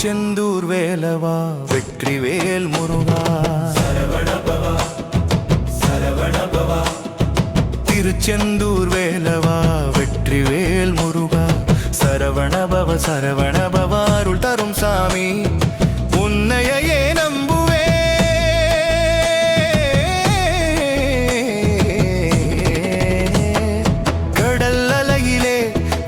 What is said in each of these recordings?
திருச்செந்தூர் வேலவா வெற்றிவேல் முருகா சரவணபவா சரவணபவா. திருச்செந்தூர் வேலவா வெற்றிவேல் முருகா சரவணபவ சரவணபவா. அருள் தரும் சாமி உன்னையே நம்புவே. கடல் அலையிலே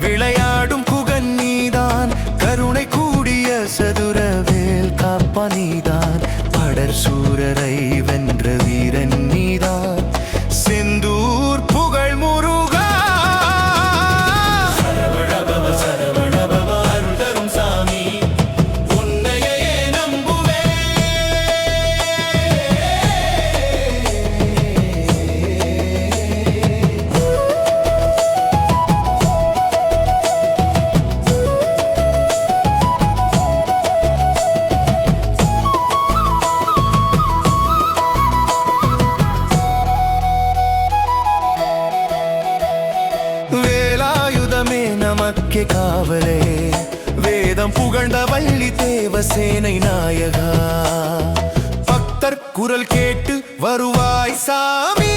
விளையாடும் குகன் நீதான், கருணை கூடிய சதுரவேல் காப்பா நீதான், படர் சூரரை வென்ற வீரன் நீதான், செந்தூர் புகழ் முருகா சரவணபவ சரவணபவ. அருள் தரும் சாமி உன்னையே நம்புவே. வேலாயுதமே நமக்கே காவலே, வேதம் புகழ்ந்த வள்ளி தேவசேனை நாயகா, பக்தர் குரல் கேட்டு வருவாய் சாமி,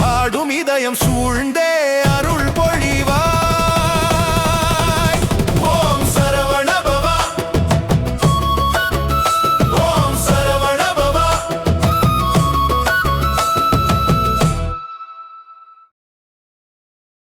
பாடும் இதயம் சூழ்ந்தே